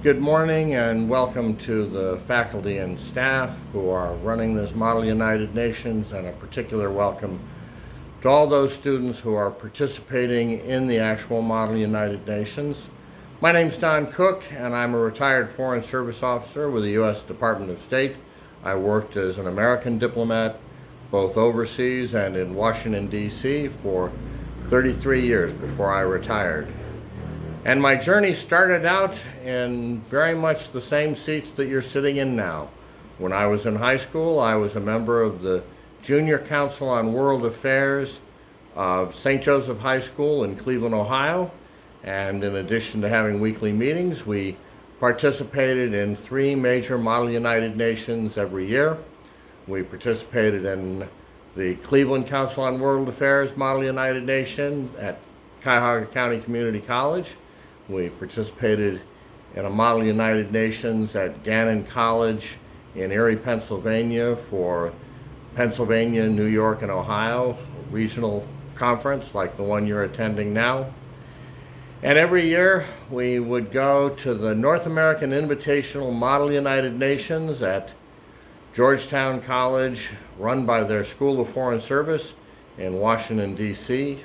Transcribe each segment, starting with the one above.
Good morning and welcome to the faculty and staff who are running this Model United Nations, and a particular welcome to all those students who are participating in the actual Model United Nations. My name's Don Cooke, and I'm a retired Foreign Service officer with the U.S. Department of State. I worked as an American diplomat both overseas and in Washington, D.C. for 33 years before I retired. And my journey started out in very much the same seats that you're sitting in now. When I was in high school, I was a member of the Junior Council on World Affairs of St. Joseph High School in Cleveland, Ohio. And in addition to having weekly meetings, we participated in 3 major Model United Nations every year. We participated in the Cleveland Council on World Affairs Model United Nation at Cuyahoga County Community College. We participated in a Model United Nations at Gannon College in Erie, Pennsylvania for Pennsylvania, New York, and Ohio regional conference like the one you're attending now. And every year we would go to the North American Invitational Model United Nations at Georgetown College, run by their School of Foreign Service in Washington, D.C.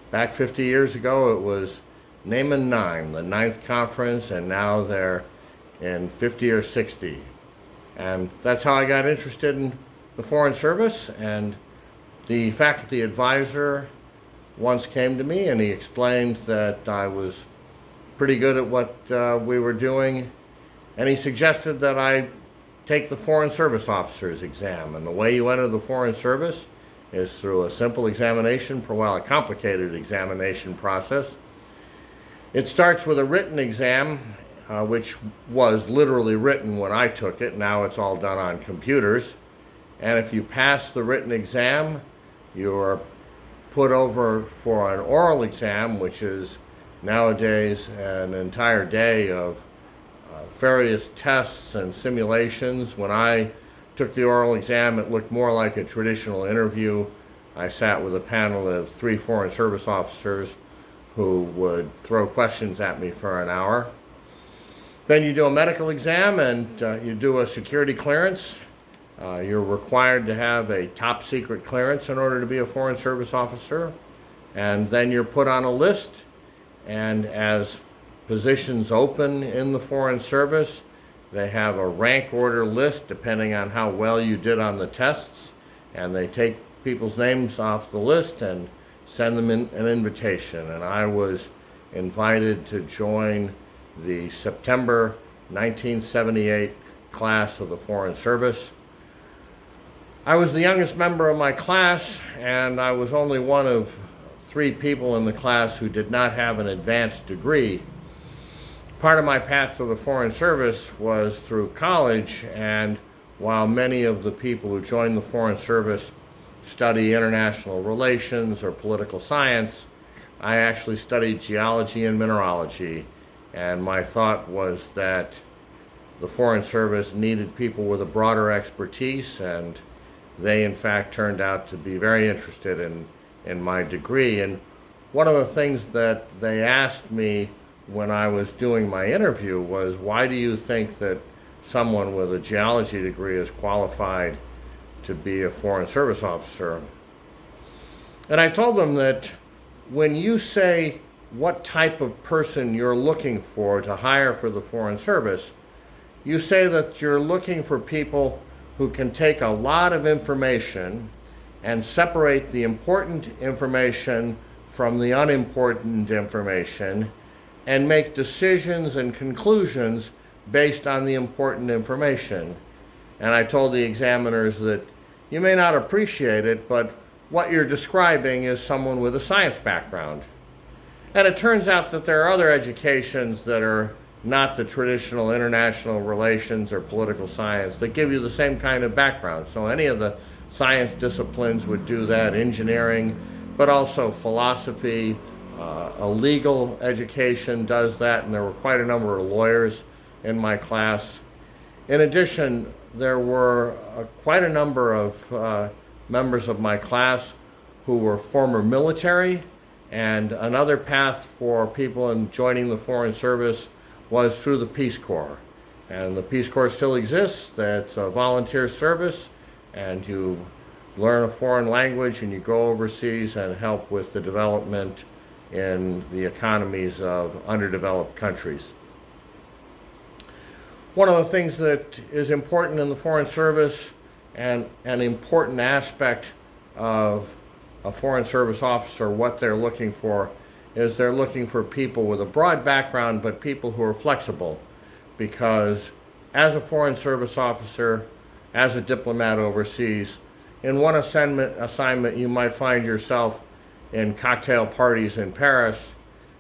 Back 50 years ago, it was Naaman 9, the 9th conference, and now they're in 50 or 60. And that's how I got interested in the Foreign Service. And the faculty advisor once came to me and he explained that I was pretty good at what we were doing. And he suggested that I take the Foreign Service Officer's exam. And the way you enter the Foreign Service is through a simple examination, a complicated examination process. It starts with a written exam, which was literally written when I took it. Now it's all done on computers. And if you pass the written exam, you're put over for an oral exam, which is nowadays an entire day of various tests and simulations. When I took the oral exam, it looked more like a traditional interview. I sat with a panel of 3 Foreign Service officers who would throw questions at me for an hour. Then you do a medical exam and you do a security clearance. You're required to have a top secret clearance in order to be a Foreign Service officer. And then you're put on a list, and as positions open in the Foreign Service, they have a rank order list depending on how well you did on the tests, and they take people's names off the list and send them an invitation. And I was invited to join the September 1978 class of the Foreign Service. I was the youngest member of my class, and I was only one of 3 people in the class who did not have an advanced degree. Part of my path to the Foreign Service was through college, and while many of the people who joined the Foreign Service study international relations or political science, I actually studied geology and mineralogy. And my thought was that the Foreign Service needed people with a broader expertise, and they in fact turned out to be very interested in my degree. And one of the things that they asked me when I was doing my interview was, why do you think that someone with a geology degree is qualified to be a Foreign Service officer? And I told them that when you say what type of person you're looking for to hire for the Foreign Service, you say that you're looking for people who can take a lot of information and separate the important information from the unimportant information and make decisions and conclusions based on the important information. And I told the examiners that you may not appreciate it, but what you're describing is someone with a science background. And it turns out that there are other educations that are not the traditional international relations or political science that give you the same kind of background. So any of the science disciplines would do that, engineering, but also philosophy, a legal education does that, and there were quite a number of lawyers in my class. In addition, there were quite a number of members of my class who were former military, and another path for people in joining the Foreign Service was through the Peace Corps. And the Peace Corps still exists. That's a volunteer service, and you learn a foreign language and you go overseas and help with the development in the economies of underdeveloped countries. One of the things that is important in the Foreign Service, and an important aspect of a Foreign Service officer, what they're looking for, is they're looking for people with a broad background, but people who are flexible. Because as a Foreign Service officer, as a diplomat overseas, in one assignment you might find yourself in cocktail parties in Paris,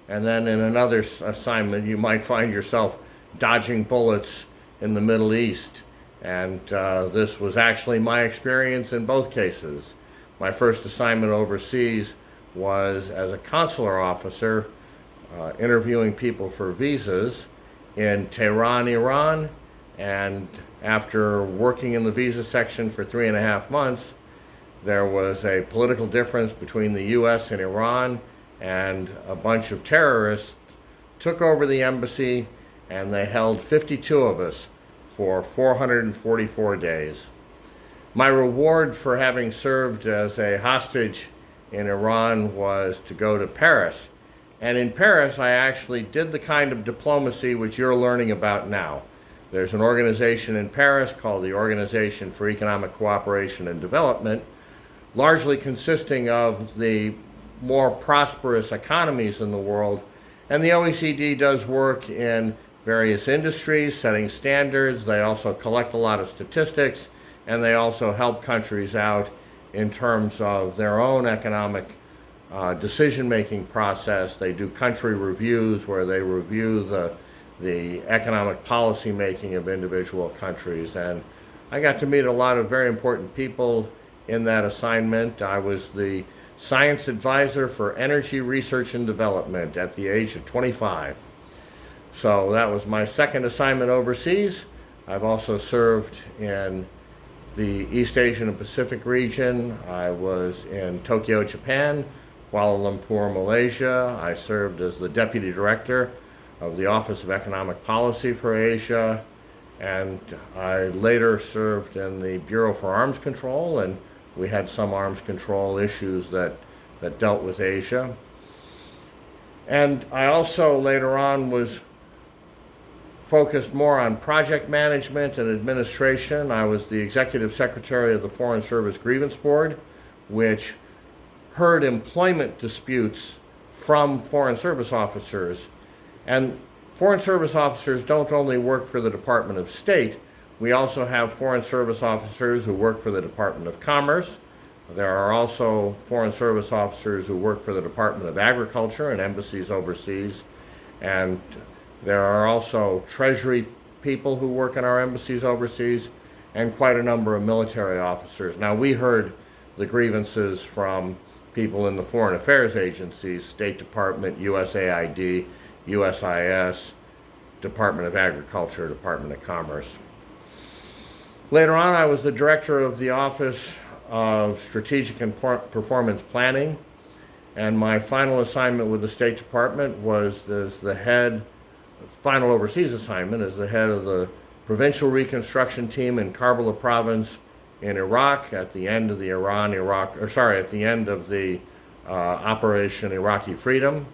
and then in another assignment you might find yourself dodging bullets in the Middle East. And this was actually my experience in both cases. My first assignment overseas was as a consular officer, interviewing people for visas in Tehran, Iran. And after working in the visa section for 3.5 months, there was a political difference between the US and Iran, and a bunch of terrorists took over the embassy, and they held 52 of us for 444 days. My reward for having served as a hostage in Iran was to go to Paris. And in Paris, I actually did the kind of diplomacy which you're learning about now. There's an organization in Paris called the Organization for Economic Cooperation and Development, largely consisting of the more prosperous economies in the world. And the OECD does work in various industries, setting standards. They also collect a lot of statistics, and they also help countries out in terms of their own economic decision-making process. They do country reviews where they review the economic policy making of individual countries. And I got to meet a lot of very important people in that assignment. I was the science advisor for energy research and development at the age of 25. So that was my second assignment overseas. I've also served in the East Asian and Pacific region. I was in Tokyo, Japan, Kuala Lumpur, Malaysia. I served as the Deputy Director of the Office of Economic Policy for Asia, and I later served in the Bureau for Arms Control, and we had some arms control issues that dealt with Asia. And I also later on was focused more on project management and administration. I was the Executive Secretary of the Foreign Service Grievance Board, which heard employment disputes from Foreign Service officers. And Foreign Service officers don't only work for the Department of State. We also have Foreign Service officers who work for the Department of Commerce. There are also Foreign Service officers who work for the Department of Agriculture and embassies overseas. And there are also Treasury people who work in our embassies overseas, and quite a number of military officers. Now, we heard the grievances from people in the foreign affairs agencies, State Department, USAID, USIS, Department of Agriculture, Department of Commerce. Later on, I was the director of the Office of Strategic and Performance Planning, and my final assignment with the State Department was as the head, final overseas assignment as the head of the provincial reconstruction team in Karbala province in Iraq at the end of the Operation Iraqi Freedom.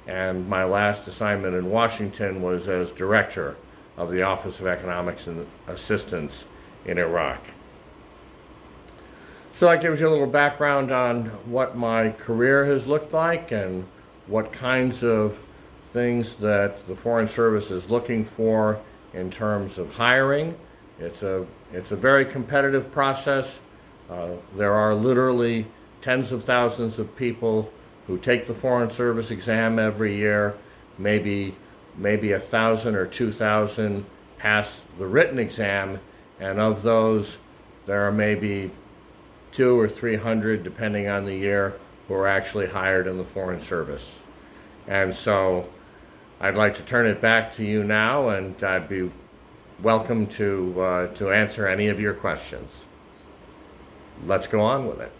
And my last assignment in Washington was as director of the Office of Economics and Assistance in Iraq. So that gives you a little background on what my career has looked like and what kinds of things that the Foreign Service is looking for in terms of hiring. It's a very competitive process. There are literally tens of thousands of people who take the Foreign Service exam every year. Maybe 1,000 or 2,000 pass the written exam, and of those, there are maybe 200 or 300, depending on the year, who are actually hired in the Foreign Service. And so I'd like to turn it back to you now, and I'd be welcome to answer any of your questions. Let's go on with it.